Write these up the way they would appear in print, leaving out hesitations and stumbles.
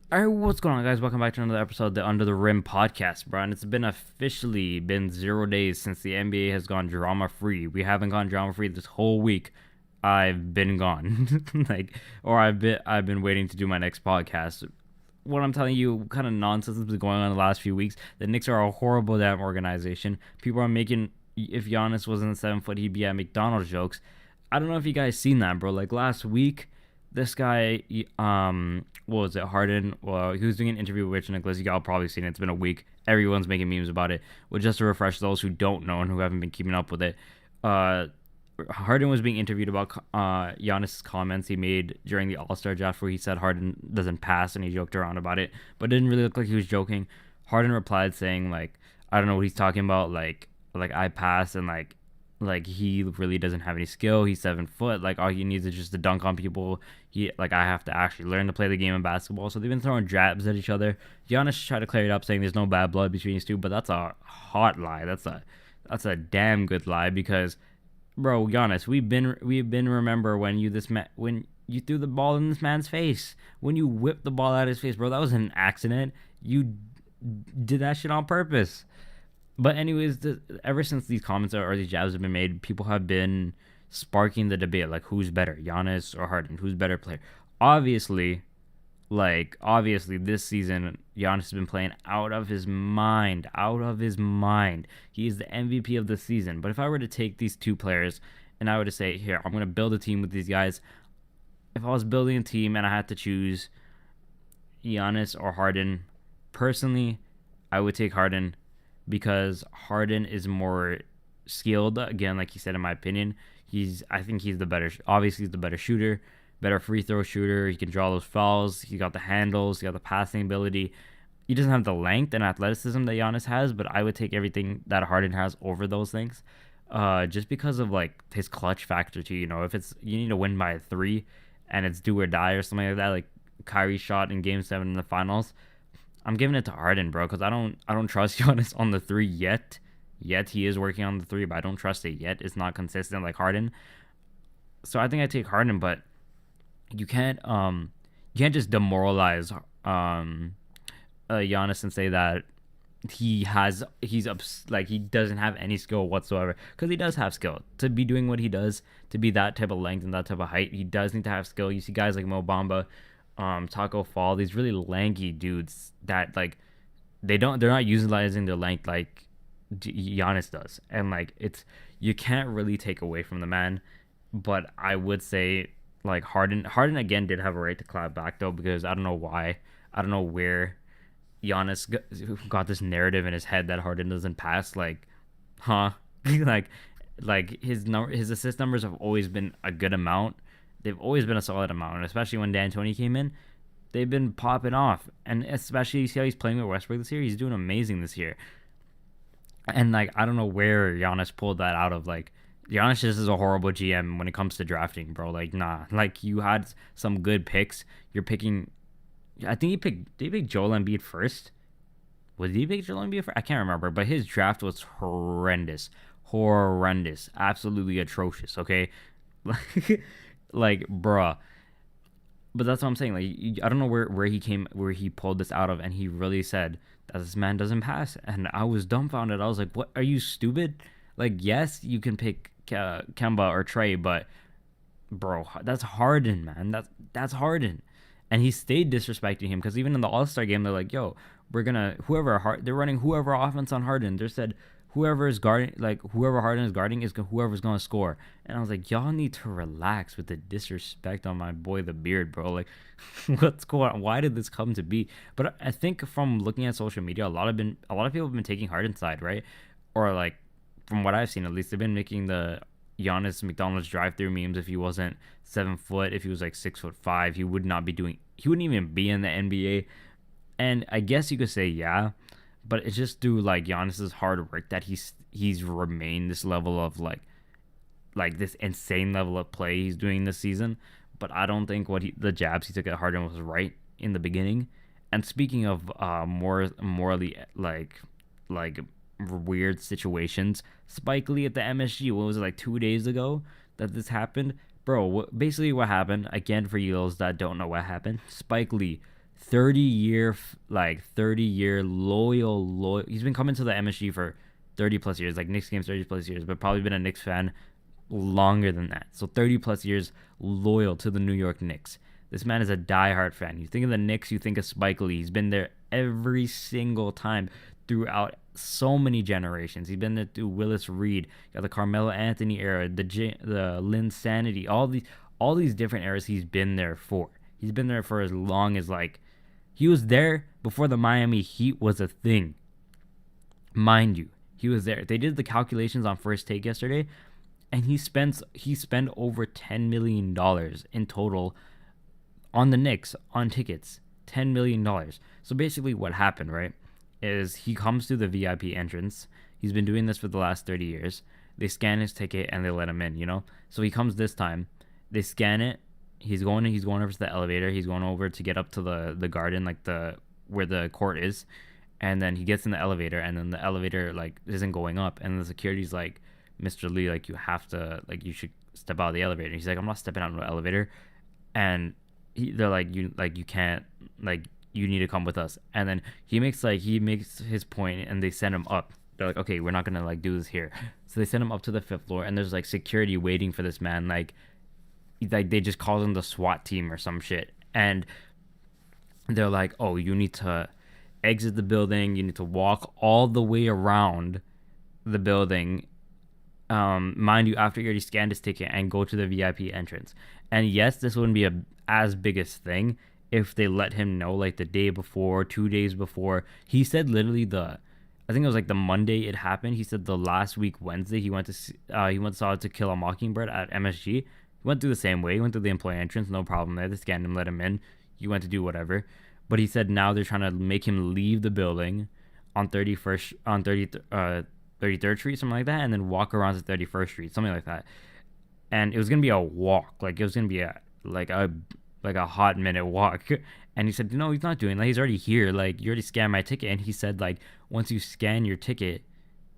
All right, what's going on, guys? Welcome back to another episode of the Under the Rim podcast, bro. And it's been officially been 0 days since the NBA has gone drama free. We haven't gone drama free this whole week. I've been gone, or I've been waiting to do my next podcast. What I'm telling you, what kind of nonsense has been going on the last few weeks. The Knicks are a horrible damn organization. People are making, if Giannis wasn't 7 foot, he'd be at McDonald's jokes. I don't know if you guys seen that, bro. Like last week, this guy, what was it, Harden? Well, he was doing an interview with Rich Nicholas. You all probably seen it. It's been a week. Everyone's making memes about it. Well, just to refresh those who don't know and who haven't been keeping up with it, uh, Harden was being interviewed about Giannis' comments he made during the All Star draft, where he said Harden doesn't pass, and he joked around about it, but it didn't really look like he was joking. Harden replied saying like, I don't know what he's talking about, like I pass and like he really doesn't have any skill. He's 7 foot. Like all he needs is just to dunk on people. I have to actually learn to play the game of basketball. So they've been throwing jabs at each other. Giannis tried to clear it up, saying there's no bad blood between these two, but that's a hot lie. That's a damn good lie because, bro, Giannis, we've been remember when when you threw the ball in this man's face, when you whipped the ball out of his face, bro. That was an accident. You did that shit on purpose. But anyways, ever since these comments or these jabs have been made, people have been sparking the debate like who's better, Giannis or Harden? Who's better player? Obviously, obviously this season Giannis has been playing out of his mind, out of his mind. He is the MVP of the season. But if I were to take these two players and I were to say, here, I'm gonna build a team with these guys. If I was building a team and I had to choose Giannis or Harden, personally, I would take Harden because Harden is more skilled. Again, like you said, in my opinion, I think he's the better. Obviously, he's the better shooter, better free throw shooter. He can draw those fouls. He got the handles. He got the passing ability. He doesn't have the length and athleticism that Giannis has, but I would take everything that Harden has over those things. Just because of like his clutch factor too. If it's you need to win by 3, and it's do or die or something like that, like Kyrie shot in Game 7 in the finals. I'm giving it to Harden, bro, because I don't trust Giannis on the 3 yet. Yet he is working on the 3, but I don't trust it yet. It's not consistent like Harden. So I think I take Harden, but you can't just demoralize Giannis and say that he doesn't have any skill whatsoever, because he does have skill to be doing what he does, to be that type of length and that type of height. He does need to have skill. You see guys like Mo Bamba, Taco Fall, these really lanky dudes that like they're not utilizing their length like Giannis does, and like you can't really take away from the man. But I would say like Harden again did have a right to clap back though, because I don't know why, I don't know where Giannis got this narrative in his head that Harden doesn't pass. Like, huh? like his assist numbers have always been a good amount. They've always been a solid amount, and especially when D'Antoni came in, they've been popping off. And especially you see how he's playing with Westbrook this year. He's doing amazing this year. And like I don't know where Giannis pulled that out of. Like Giannis just is a horrible GM when it comes to drafting, bro. Like nah, like you had some good picks. You're picking. I think Did he pick Joel Embiid first? Was he pick Joel Embiid first? I can't remember, but his draft was horrendous, horrendous, absolutely atrocious. Okay, like bruh. But that's what I'm saying. Like I don't know where he pulled this out of, and he really said that this man doesn't pass, and I was dumbfounded. I was like, "What? Are you stupid?" Like, yes, you can pick Kemba or Trey, but bro, that's Harden, man. That's Harden, and he stayed disrespecting him because even in the All Star game, they're like, "Yo, we're gonna they're running whoever offense on Harden." They said whoever is guarding, like whoever Harden is guarding is whoever's gonna score. And I was like, y'all need to relax with the disrespect on my boy the Beard, bro. Like, what's going on? Why did this come to be? But I think from looking at social media, a lot of people have been taking Harden's side, right? Or like from what I've seen, at least they've been making the Giannis McDonald's drive-through memes. If he wasn't 7 foot, if he was like 6'5", he wouldn't even be in the NBA. And I guess you could say yeah, but it's just through like Giannis's hard work that he's remained this level of like this insane level of play he's doing this season. But I don't think the jabs he took at Harden was right in the beginning. And speaking of morally like weird situations, Spike Lee at the MSG, what was it, like 2 days ago that this happened? Bro, basically what happened, again for you those that don't know what happened, Spike Lee, 30 year loyal. He's been coming to the MSG for 30 plus years, like Knicks games 30 plus years, but probably been a Knicks fan longer than that. So 30 plus years loyal to the New York Knicks. This man is a diehard fan. You think of the Knicks, you think of Spike Lee. He's been there every single time throughout so many generations. He's been there through Willis Reed, got the Carmelo Anthony era, the Lynn Sanity, all these different eras. He's been there for. He's been there for as long as he was there before the Miami Heat was a thing. Mind you, he was there. They did the calculations on First Take yesterday, and he spent over $10 million in total on the Knicks on tickets. $10 million. So basically what happened, right, is he comes to the VIP entrance. He's been doing this for the last 30 years. They scan his ticket and they let him in, So he comes this time. They scan it. He's going over to the elevator. He's going over to get up to the garden, where the court is. And then he gets in the elevator, and then the elevator isn't going up, and the security's like, Mr. Lee, you have to, you should step out of the elevator. He's like, I'm not stepping out of the elevator. And they're like, you can't, you need to come with us. And then he makes his point, and they send him up. They're like, okay, we're not gonna do this here. So they send him up to the 5th floor, and there's security waiting for this man. They just call him the SWAT team or some shit. And they're like, oh, you need to exit the building. You need to walk all the way around the building. Mind you, after you already scanned his ticket, and go to the VIP entrance. And yes, this wouldn't be as biggest thing if they let him know the day before, 2 days before. He said literally I think it was the Monday it happened. He said the last week Wednesday he went saw To Kill a Mockingbird at MSG. He went through the same way. He went through the employee entrance, no problem there. They scanned him, let him in. He went to do whatever. But he said now they're trying to make him leave the building on 33rd Street, something like that, and then walk around to 31st Street, something like that. And it was gonna be a walk, it was gonna be a hot minute walk. And he said, no, he's not doing that. He's already here. You already scanned my ticket. And he said, once you scan your ticket,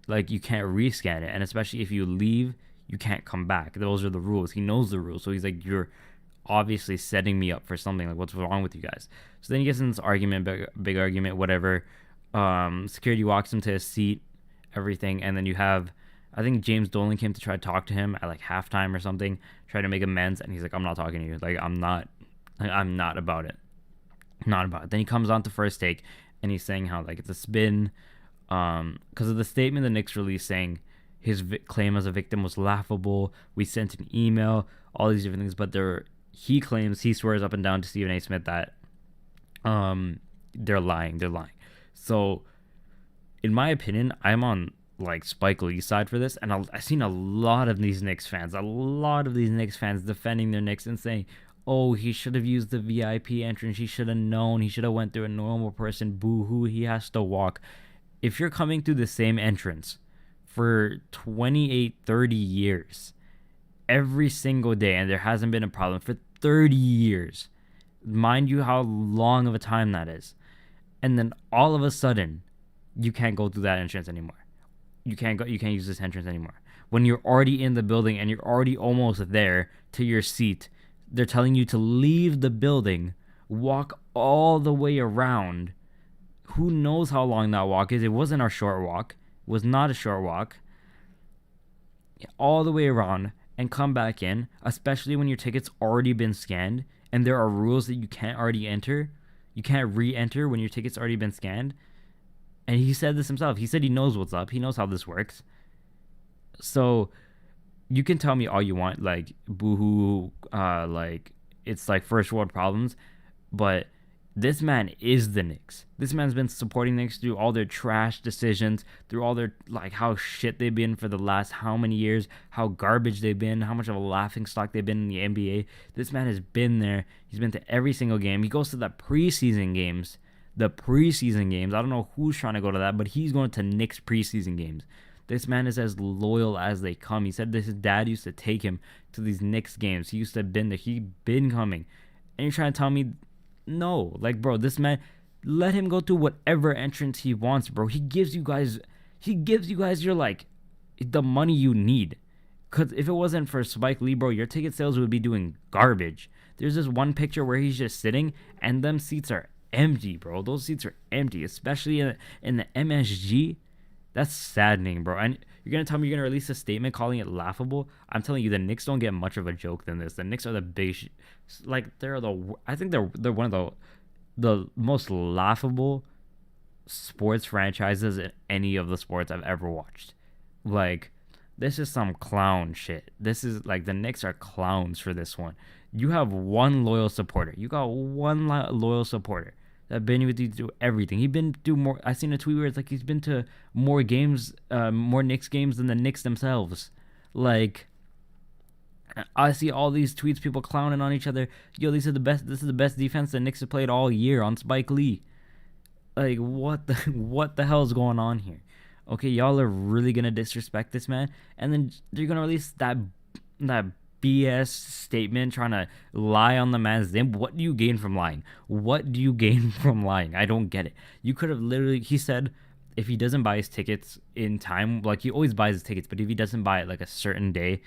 you can't rescan it. And especially if you leave, you can't come back. Those are the rules. He knows the rules. So he's like, you're obviously setting me up for something. What's wrong with you guys? So then he gets in this argument, big argument, whatever. Security walks him to his seat, everything. And then you have, I think James Dolan came to try to talk to him at halftime or something, try to make amends. And he's like, I'm not talking to you. I'm not about it. Not about it. Then he comes on to First Take, and he's saying how it's a spin, because of the statement the Knicks released saying his claim as a victim was laughable. We sent an email, all these different things, but he swears up and down to Stephen A. Smith that they're lying. So in my opinion, I'm on Spike Lee's side for this, and I've seen a lot of these Knicks fans defending their Knicks and saying, oh, he should have used the VIP entrance. He should have known. He should have went through a normal person. Boo-hoo, he has to walk. If you're coming through the same entrance for 28, 30 years, every single day, and there hasn't been a problem for 30 years, mind you how long of a time that is, and then all of a sudden, you can't go through that entrance anymore. You can't use this entrance anymore. When you're already in the building and you're already almost there to your seat, they're telling you to leave the building, walk all the way around. Who knows how long that walk is? It wasn't a short walk. It was not a short walk. All the way around and come back in, especially when your ticket's already been scanned and there are rules that you can't already enter. You can't re-enter when your ticket's already been scanned. And he said this himself. He said he knows what's up. He knows how this works. So you can tell me all you want, boo-hoo, it's first world problems, but this man is the Knicks. This man's been supporting the Knicks through all their trash decisions, through all their, how shit they've been for the last how many years, how garbage they've been, how much of a laughingstock they've been in the NBA. This man has been there. He's been to every single game. He goes to the preseason games. I don't know who's trying to go to that, but he's going to Knicks preseason games. This man is as loyal as they come. He said that his dad used to take him to these Knicks games. He used to have been there. He'd been coming. And you're trying to tell me, no. Bro, this man, let him go to whatever entrance he wants, bro. He gives you guys your, the money you need. Because if it wasn't for Spike Lee, bro, your ticket sales would be doing garbage. There's this one picture where he's just sitting, and them seats are empty, bro. Those seats are empty, especially in the MSG. That's saddening, bro. And you're gonna tell me you're gonna release a statement calling it laughable? I'm telling you, the Knicks don't get much of a joke than this. The Knicks are the big, like they're the. I think they're one of the most laughable sports franchises in any of the sports I've ever watched. Like, this is some clown shit. This is like the Knicks are clowns for this one. You have one loyal supporter. You got one loyal supporter that been with you through everything. He's been through more. I seen a tweet where it's like he's been to more games, more Knicks games than the Knicks themselves. Like, I see all these tweets, people clowning on each other. Yo, these are the best. This is the best defense the Knicks have played all year on Spike Lee. Like, what the what the hell is going on here? Okay, y'all are really gonna disrespect this man, and then you're gonna release that BS statement trying to lie on the man's name. What do you gain from lying? What do you gain from lying? I don't get it. You could have literally. He said if he doesn't buy his tickets in time, like he always buys his tickets, but if he doesn't buy it like a certain day,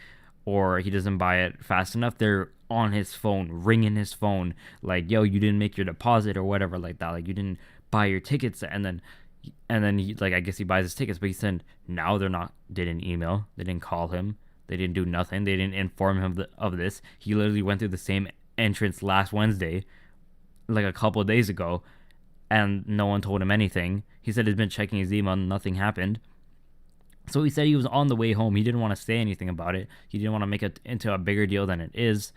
or he doesn't buy it fast enough, they're on his phone, ringing his phone, like, yo, you didn't make your deposit or whatever, like that, like you didn't buy your tickets, and then he, like, I guess he buys his tickets, but he said now they're not. They didn't email, they didn't call him, they didn't do nothing, they didn't inform him of this. He literally went through the same entrance last Wednesday, like a couple of days ago, and no one told him anything. He said he's been checking his email, and nothing happened. So he said he was on the way home. He didn't want to say anything about it. He didn't want to make it into a bigger deal than it is.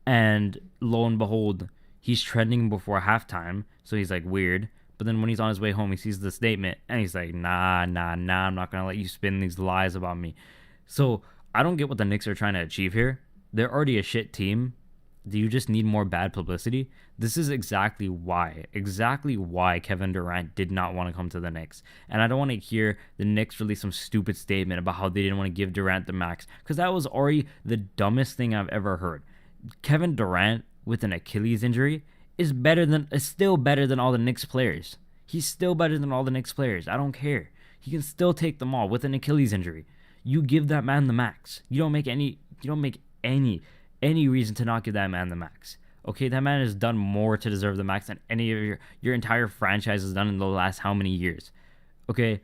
And lo and behold, he's trending before halftime. So he's like, weird. But then when he's on his way home, he sees the statement and he's like, nah, I'm not going to let you spin these lies about me. So I don't get what the Knicks are trying to achieve here. They're already a shit team. Do you just need more bad publicity? This is exactly why Kevin Durant did not want to come to the Knicks. And I don't want to hear the Knicks release some stupid statement about how they didn't want to give Durant the max, because that was already the dumbest thing I've ever heard. Kevin Durant with an Achilles injury is still better than all the Knicks players. He's still better than all the Knicks players. I don't care. He can still take them all with an Achilles injury. You give that man the max. You don't make any reason to not give that man the max. Okay, that man has done more to deserve the max than any of your entire franchise has done in the last how many years. Okay,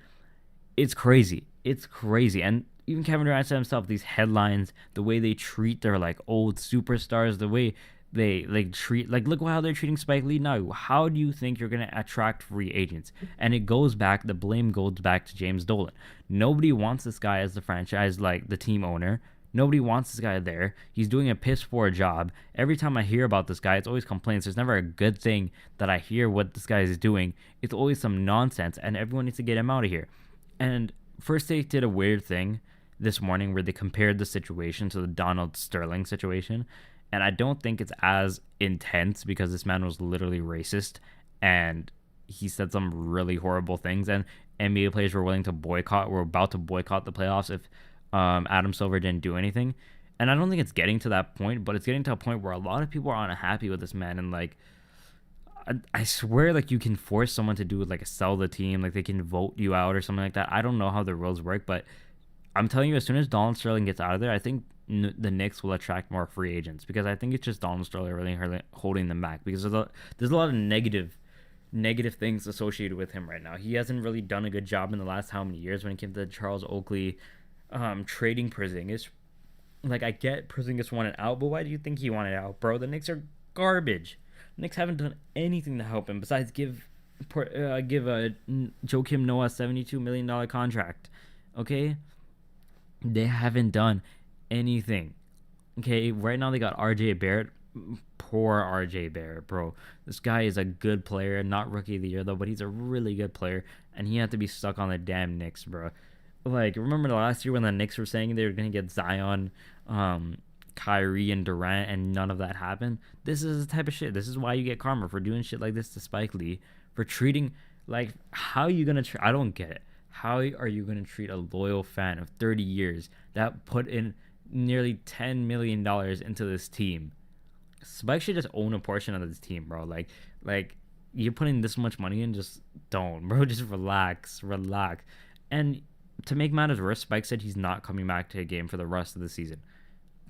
it's crazy. It's crazy. And even Kevin Durant said himself, these headlines, the way they treat their like old superstars, the way they like treat, like, look how they're treating Spike Lee now. How do you think you're gonna attract free agents? And the blame goes back to James Dolan. Nobody wants this guy as the franchise, like the team owner. Nobody wants this guy there. He's doing a piss poor job. Every time I hear about this guy, it's always complaints. There's never a good thing that I hear what this guy is doing. It's always some nonsense, and everyone needs to get him out of here. And First Take did a weird thing this morning where they compared the situation to the Donald Sterling situation. And I don't think it's as intense because this man was literally racist and he said some really horrible things. And NBA players were about to boycott the playoffs if Adam Silver didn't do anything. And I don't think it's getting to that point, but it's getting to a point where a lot of people are unhappy with this man. And like, I swear, like, you can force someone to do like sell the team, like they can vote you out or something like that. I don't know how the rules work, but I'm telling you, as soon as Donald Sterling gets out of there, I think the Knicks will attract more free agents, because I think it's just Donald Sterling really holding them back, because there's a lot of negative things associated with him right now. He hasn't really done a good job in the last how many years when it came to Charles Oakley, trading Porzingis. Like, I get Porzingis wanted out, but why do you think he wanted out, bro? The Knicks are garbage. The Knicks haven't done anything to help him besides give Joakim Noah $72 million contract. Okay, they haven't done anything. Okay, right now they got RJ Barrett. Poor RJ Barrett, bro. This guy is a good player, not rookie of the year though, but he's a really good player, and he had to be stuck on the damn Knicks, bro. Like, remember the last year when the Knicks were saying they were gonna get Zion, Kyrie, and Durant, and none of that happened? This is the type of shit. This is why you get karma for doing shit like this to Spike Lee, for treating, like, how are you gonna I don't get it. How are you gonna treat a loyal fan of 30 years that put in nearly $10 million into this team? Spike should just own a portion of this team, bro. Like you're putting this much money in, just don't, bro. Just relax. And to make matters worse, Spike said he's not coming back to a game for the rest of the season.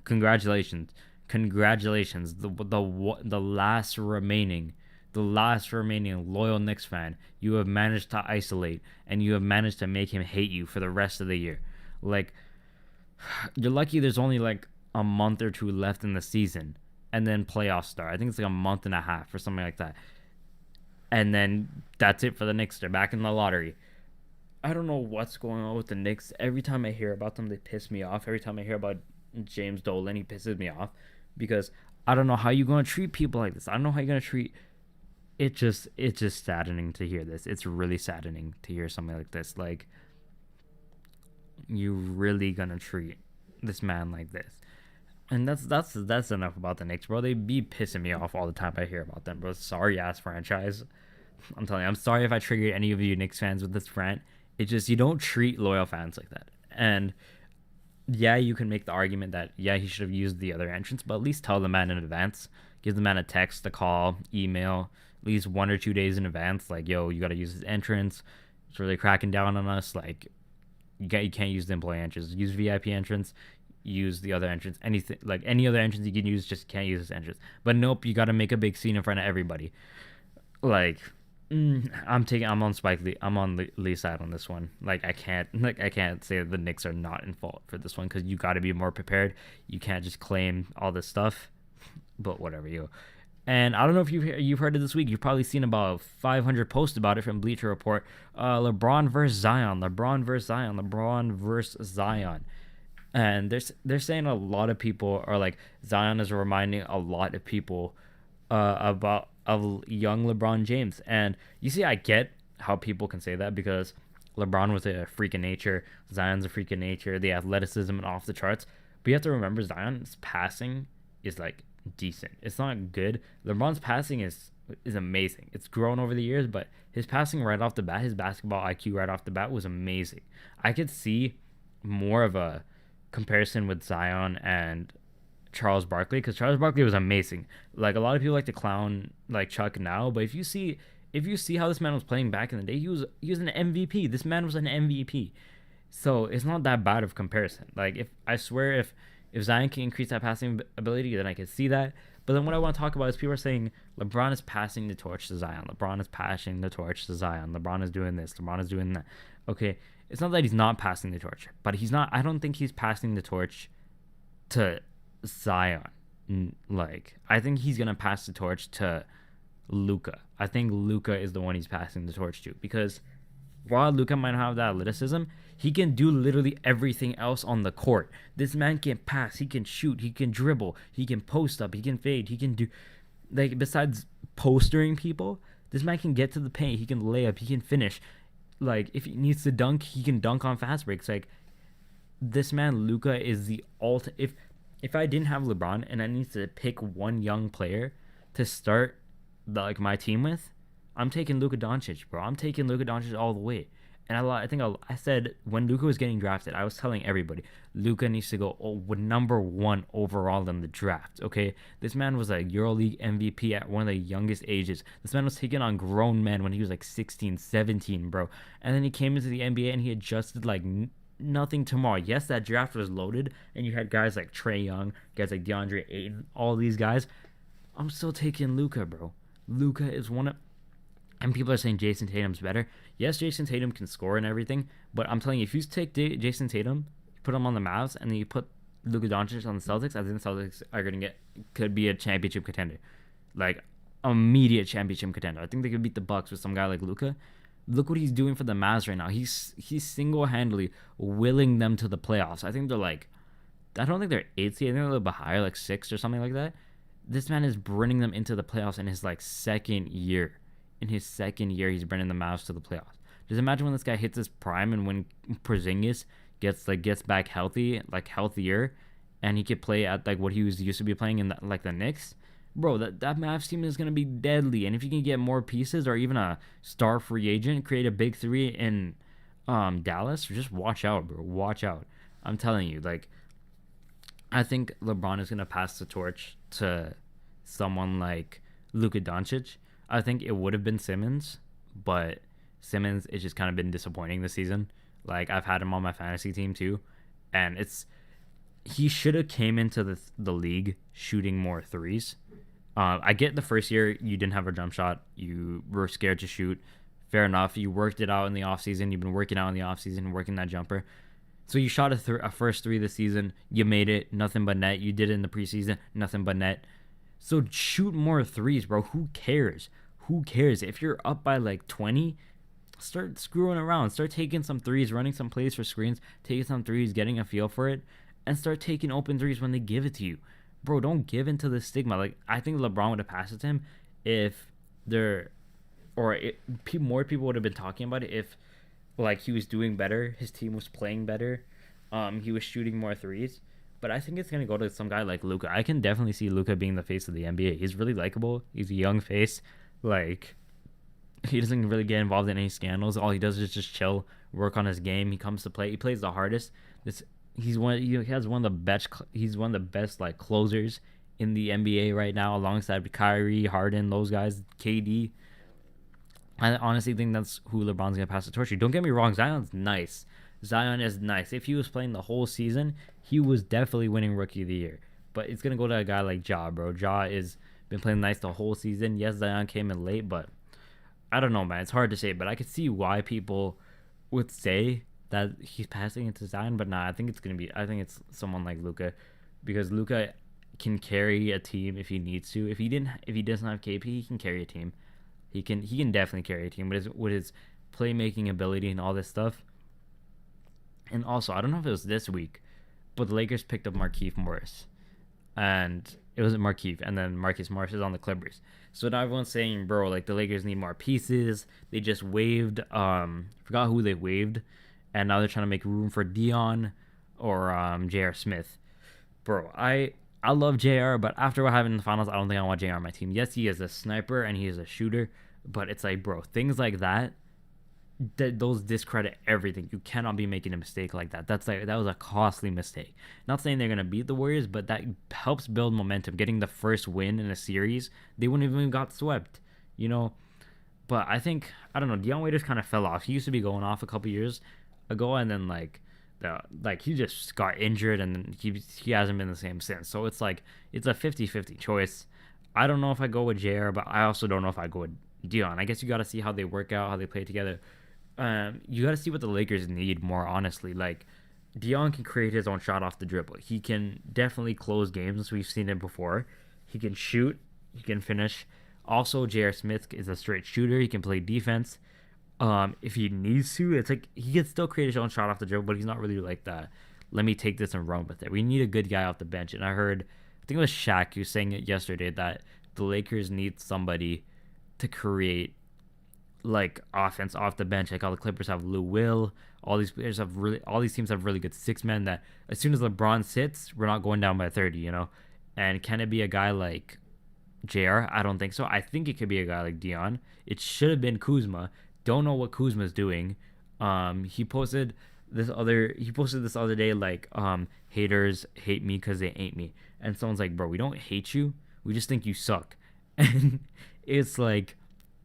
Congratulations. The last remaining the last remaining loyal Knicks fan, you have managed to isolate and you have managed to make him hate you for the rest of the year. Like, you're lucky there's only like a month or two left in the season and then playoffs start. I think it's like a month and a half or something like that. And then that's it for the Knicks. They're back in the lottery. I don't know what's going on with the Knicks. Every time I hear about them, they piss me off. Every time I hear about James Dolan, he pisses me off because I don't know how you're going to treat people like this. I don't know how you're going to treat it's just saddening to hear this. It's really saddening to hear something like this. Like, you really gonna treat this man like this? And that's enough about the Knicks, bro. They be pissing me off all the time I hear about them, bro. Sorry ass franchise. I'm telling you, I'm sorry if I triggered any of you Knicks fans with this rant. It's just, you don't treat loyal fans like that. And yeah, you can make the argument that yeah, he should have used the other entrance, but at least tell the man in advance. Give the man a text, a call, email, at least 1 or 2 days in advance. Like, yo, you gotta use this entrance. It's really cracking down on us. Like, you can't use the employee entrance. Use VIP entrance. Use the other entrance. Anything like any other entrance you can use, just can't use this entrance. But nope, you got to make a big scene in front of everybody. Like, I'm on Spike Lee. I'm on Lee's side on this one. Like, I can't say that the Knicks are not in fault for this one because you got to be more prepared. You can't just claim all this stuff. But whatever, you. And I don't know if you've heard it this week. You've probably seen about 500 posts about it from Bleacher Report. LeBron versus Zion. LeBron versus Zion. LeBron versus Zion. And they're saying a lot of people are like, Zion is reminding a lot of people about of young LeBron James. And you see, I get how people can say that because LeBron was a freak of nature. Zion's a freak of nature. The athleticism and off the charts. But you have to remember, Zion's passing is like decent. It's not good. LeBron's passing is amazing. It's grown over the years, but his passing right off the bat, his basketball IQ right off the bat was amazing. I could see more of a comparison with Zion and Charles Barkley because Charles Barkley was amazing. Like, a lot of people like to clown like Chuck now, but if you see how this man was playing back in the day, he was an MVP. This man was an MVP. So it's not that bad of comparison. Like, if Zion can increase that passing ability, then I can see that. But then what I want to talk about is people are saying LeBron is passing the torch to Zion. LeBron is passing the torch to Zion. LeBron is doing this. LeBron is doing that. Okay, it's not that he's not passing the torch, but he's not. I don't think he's passing the torch to Zion. Like, I think he's gonna pass the torch to Luka. I think Luka is the one he's passing the torch to because while Luka might have that athleticism, he can do literally everything else on the court. This man can pass, he can shoot, he can dribble, he can post up, he can fade, he can do, like, besides postering people, this man can get to the paint, he can lay up, he can finish. Like, if he needs to dunk, he can dunk on fast breaks. Like, this man Luka is the if I didn't have LeBron and I need to pick one young player to start my team with, I'm taking Luka Doncic, bro. I'm taking Luka Doncic all the way. And I said when Luka was getting drafted, I was telling everybody, Luka needs to go number 1 overall in the draft, okay? This man was a EuroLeague MVP at one of the youngest ages. This man was taking on grown men when he was like 16, 17, bro. And then he came into the NBA and he adjusted like nothing tomorrow. Yes, that draft was loaded, and you had guys like Trae Young, guys like DeAndre Ayton, all these guys. I'm still taking Luka, bro. Luka is one of... And people are saying Jason Tatum's better. Yes, Jason Tatum can score and everything, but I'm telling you, if you take Jason Tatum, put him on the Mavs, and then you put Luka Doncic on the Celtics, I think the Celtics are going to could be a championship contender. Like, immediate championship contender. I think they could beat the Bucks with some guy like Luka. Look what he's doing for the Mavs right now. He's single-handedly willing them to the playoffs. I think they're like... I don't think they're 8th seed. I think they're a little bit higher, like 6th or something like that. This man is bringing them into the playoffs in his, like, second year. In his second year, he's bringing the Mavs to the playoffs. Just imagine when this guy hits his prime and when Porzingis gets back healthy, like healthier, and he could play at like what he was used to be playing in the Knicks. Bro, that Mavs team is gonna be deadly. And if you can get more pieces or even a star free agent, create a big 3 in Dallas, just watch out, bro. Watch out. I'm telling you, like, I think LeBron is gonna pass the torch to someone like Luka Doncic. I think it would have been Simmons, but Simmons has just kind of been disappointing this season. Like, I've had him on my fantasy team too, and he should have came into the league shooting more threes, I get the first year you didn't have a jump shot. You were scared to shoot. Fair enough. You worked it out in the offseason. You've been working out in the offseason, working that jumper. So you shot a first three this season. You made it. Nothing but net. You did it in the preseason. Nothing but net. So shoot more threes, bro. Who cares? Who cares? If you're up by like 20, start screwing around. Start taking some threes, running some plays for screens, taking some threes, getting a feel for it, and start taking open threes when they give it to you. Bro, don't give into the stigma. Like, I think LeBron would have passed it to him if there, or more people would have been talking about it if, like, he was doing better, his team was playing better, he was shooting more threes. But I think it's gonna go to some guy like Luka. I can definitely see Luka being the face of the NBA. He's really likable. He's a young face. Like, he doesn't really get involved in any scandals. All he does is just chill, work on his game. He comes to play. He plays the hardest. This he has one of the best. He's one of the best like closers in the NBA right now, alongside Kyrie, Harden, those guys, KD. I honestly think that's who LeBron's gonna pass the torch to. Don't get me wrong, Zion's nice. Zion is nice. If he was playing the whole season, he was definitely winning Rookie of the Year. But it's gonna go to a guy like Ja, bro. Ja is been playing nice the whole season. Yes, Zion came in late, but I don't know, man. It's hard to say, but I could see why people would say that he's passing it to Zion. But nah, I think it's someone like Luka, because Luka can carry a team if he needs to. If he doesn't have KP, he can carry a team. He can definitely carry a team with his playmaking ability and all this stuff. And also, I don't know if it was this week, but the Lakers picked up Markieff Morris, and it wasn't Markieff, and then Marcus Morris is on the Clippers. So now everyone's saying, bro, like, the Lakers need more pieces. They just waived, forgot who they waived, and now they're trying to make room for Dion or J.R. Smith. Bro, I love JR, but after what happened in the finals, I don't think I want JR on my team. Yes, he is a sniper and he is a shooter, but it's like, bro, things like that those discredit everything. You cannot be making a mistake like that. That was a costly mistake. Not saying they're gonna beat the Warriors, but that helps build momentum. Getting the first win in a series, they wouldn't even got swept, you know. But I think, I don't know, Dion Waiters kind of fell off. He used to be going off a couple years ago, and then he just got injured, and then he hasn't been the same since. So it's like it's a 50-50 choice. I don't know if I go with JR, but I also don't know if I go with Dion. I guess you got to see how they work out, how they play together. You got to see what the Lakers need more, honestly. Like, Dion can create his own shot off the dribble. He can definitely close games. We've seen it before. He can shoot. He can finish. Also, J.R. Smith is a straight shooter. He can play defense. If he needs to, it's like he can still create his own shot off the dribble, but he's not really like that. Let me take this and run with it. We need a good guy off the bench. And I think it was Shaq who was saying it yesterday, that the Lakers need somebody to create like offense off the bench. Like, all the Clippers have Lou Will. All these teams have really good six men that as soon as LeBron sits, we're not going down by 30, you know? And can it be a guy like JR? I don't think so. I think it could be a guy like Dion. It should have been Kuzma. Don't know what Kuzma's doing. He posted this other day, like, haters hate me because they ain't me. And someone's like, bro, we don't hate you. We just think you suck. And it's like,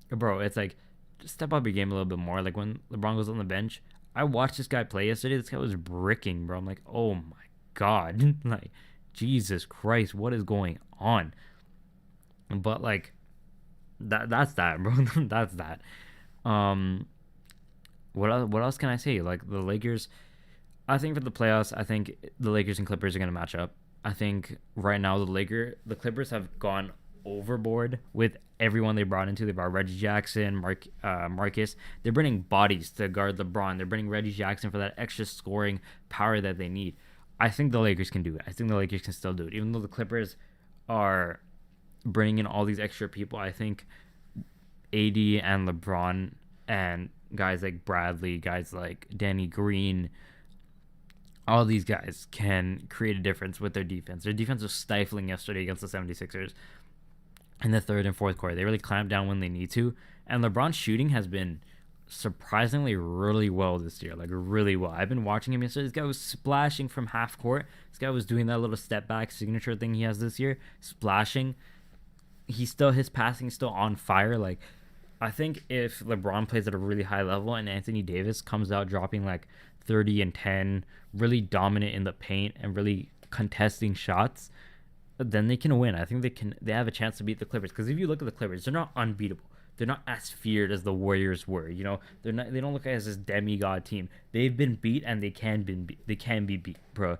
bro, it's like, just step up your game a little bit more. Like, when LeBron goes on the bench, I watched this guy play yesterday. This guy was bricking, bro. I'm like, oh my God. Like, Jesus Christ, what is going on? But, like, that's that, bro. That's that. What else can I say? Like, the Lakers, I think for the playoffs, I think the Lakers and Clippers are going to match up. I think right now the Clippers have gone overboard with everyone they brought into. They brought Reggie Jackson, Marcus. They're bringing bodies to guard LeBron. They're bringing Reggie Jackson for that extra scoring power that they need. I think the Lakers can do it. I think the Lakers can still do it. Even though the Clippers are bringing in all these extra people, I think AD and LeBron and guys like Bradley, guys like Danny Green, all these guys can create a difference with their defense. Their defense was stifling yesterday against the 76ers in the third and fourth quarter. They really clamped down when they need to. And LeBron's shooting has been surprisingly really well this year. Like, really well. I've been watching him yesterday. This guy was splashing from half court. This guy was doing that little step back signature thing he has this year. Splashing. His passing is still on fire. Like, I think if LeBron plays at a really high level and Anthony Davis comes out dropping like 30 and 10, really dominant in the paint and really contesting shots, then they can win. I think they have a chance to beat the Clippers, because if you look at the Clippers, they're not unbeatable. They're not as feared as the Warriors were. They don't look like as this demigod team. They've been beat, and they can be beat, bro.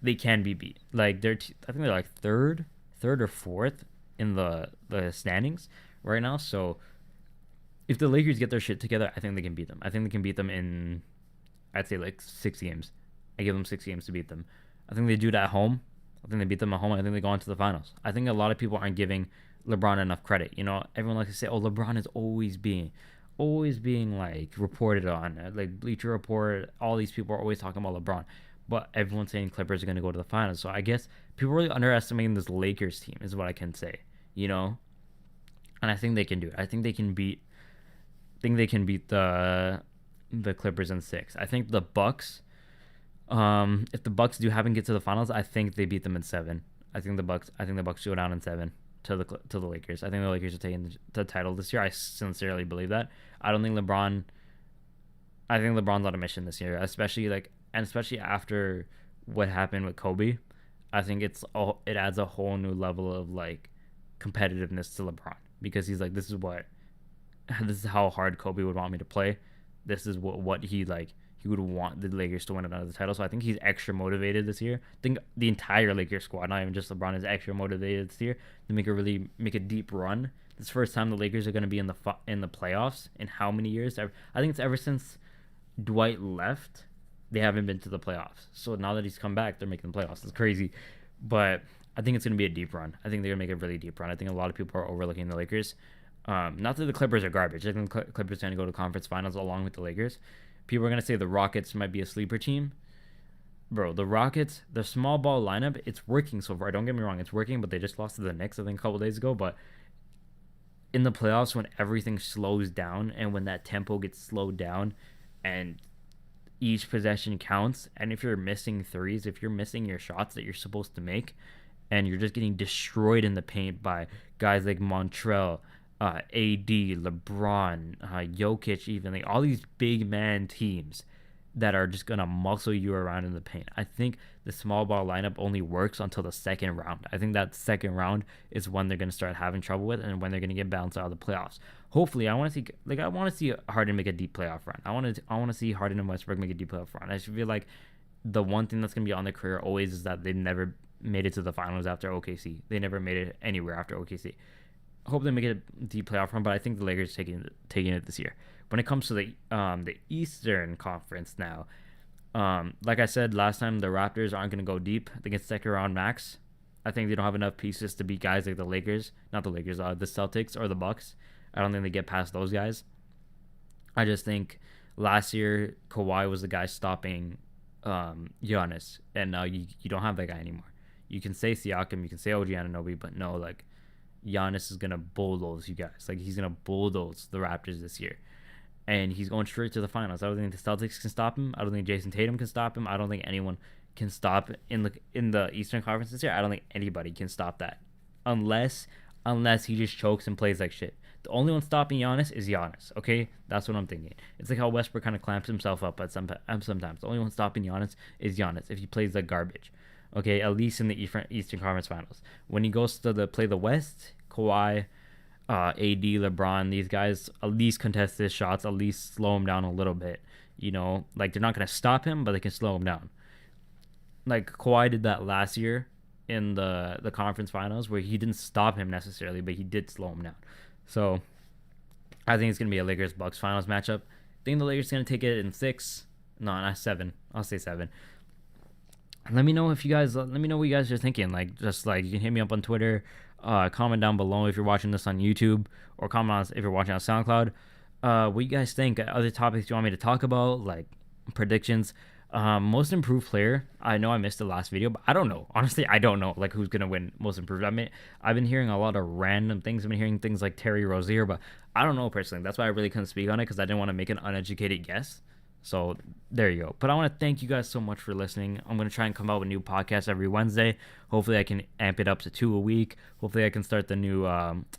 They can be beat. Like I think they're like third or fourth in the standings right now. So if the Lakers get their shit together, I think they can beat them. I think they can beat them in, I'd say, like 6 games. I give them 6 games to beat them. I think they do that at home. I think they beat them at home. I think they go on to the finals. I think a lot of people aren't giving LeBron enough credit. Everyone likes to say, "Oh, LeBron is always being like reported on, like Bleacher Report. All these people are always talking about LeBron." But everyone's saying Clippers are going to go to the finals. So I guess people are really underestimating this Lakers team, is what I can say. And I think they can do it. I think they can beat. The Clippers in 6. I think the Bucks. If the Bucks do happen to get to the finals, I think they beat them in 7. I think the Bucks go down in 7 to the Lakers. I think the Lakers are taking the title this year. I sincerely believe that. I don't think LeBron. I think LeBron's on a mission this year, especially after what happened with Kobe. I think it adds a whole new level of like competitiveness to LeBron, because he's like, this is how hard Kobe would want me to play. This is what he would want the Lakers to win another title. So I think he's extra motivated this year. I think the entire Lakers squad, not even just LeBron, is extra motivated this year to make a deep run. This first time the Lakers are going to be in the playoffs in how many years? I think it's ever since Dwight left, they haven't been to the playoffs. So now that he's come back, they're making the playoffs. It's crazy. But I think it's going to be a deep run. I think they're going to make a really deep run. I think a lot of people are overlooking the Lakers. Not that the Clippers are garbage. I think the Clippers are going to go to conference finals along with the Lakers. People are going to say the Rockets might be a sleeper team. Bro, the Rockets, the small ball lineup, it's working so far. Don't get me wrong, it's working, but they just lost to the Knicks, I think, a couple days ago. But in the playoffs, when everything slows down and when that tempo gets slowed down and each possession counts, and if you're missing threes, if you're missing your shots that you're supposed to make, and you're just getting destroyed in the paint by guys like Montrell, AD, LeBron, Jokic, even like all these big man teams that are just gonna muscle you around in the paint. I think the small ball lineup only works until the second round. I think that second round is when they're gonna start having trouble with, and when they're gonna get bounced out of the playoffs. Hopefully, I want to see Harden make a deep playoff run. I want to see Harden and Westbrook make a deep playoff run. I just feel like the one thing that's gonna be on their career always is that they've never made it to the finals after OKC. They never made it anywhere after OKC. Hope they make it a deep playoff run, but I think the Lakers are taking it this year. When it comes to the Eastern Conference now, like I said last time, the Raptors aren't going to go deep. They get second round max. I think they don't have enough pieces to beat guys like the Lakers, not the Lakers, the Celtics or the Bucks. I don't think they get past those guys. I just think last year Kawhi was the guy stopping Giannis, and now you don't have that guy anymore. You can say Siakam, you can say OG Anunoby, but no, like, Giannis is going to bulldoze you guys. Like, he's going to bulldoze the Raptors this year. And he's going straight to the finals. I don't think the Celtics can stop him. I don't think Jason Tatum can stop him. I don't think anyone can stop in the Eastern Conference this year. I don't think anybody can stop that. Unless he just chokes and plays like shit. The only one stopping Giannis is Giannis, okay? That's what I'm thinking. It's like how Westbrook kind of clamps himself up sometimes. The only one stopping Giannis is Giannis if he plays like garbage. Okay, at least in the Eastern Conference Finals. When he goes to play the West, Kawhi, AD, LeBron, these guys at least contest his shots, at least slow him down a little bit. Like, they're not going to stop him, but they can slow him down. Like, Kawhi did that last year in the conference finals, where he didn't stop him necessarily, but he did slow him down. So, I think it's going to be a Lakers-Bucks finals matchup. I think the Lakers are going to take it in 6. No, not 7. I'll say 7. Let me know what you guys are thinking. Like, just like, you can hit me up on Twitter, comment down below if you're watching this on YouTube, or comment if you're watching on SoundCloud. What you guys think? Other topics you want me to talk about, like predictions. Most improved player. I know I missed the last video, but I don't know. Honestly, I don't know like who's gonna win most improved. I've been hearing a lot of random things. I've been hearing things like Terry Rozier, but I don't know personally. That's why I really couldn't speak on it, because I didn't want to make an uneducated guess. So there you go. But I want to thank you guys so much for listening. I'm going to try and come out with new podcasts every Wednesday. Hopefully I can amp it up to 2 a week. Hopefully I can start the new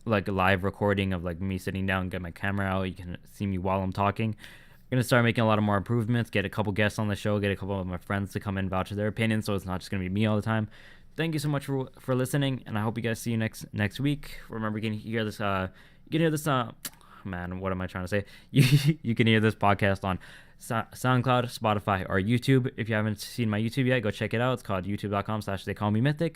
like live recording of like me sitting down, get my camera out. You can see me while I'm talking. I'm going to start making a lot of more improvements, get a couple guests on the show, get a couple of my friends to come in, vouch for their opinions, so it's not just going to be me all the time. thank you so much for listening, and I hope you guys see you next week. Remember, you can hear this. You can hear this. Man, what am I trying to say? You can hear this podcast on SoundCloud, Spotify, or YouTube. If you haven't seen my YouTube yet, go check it out. It's called youtube.com/theycallmemythic.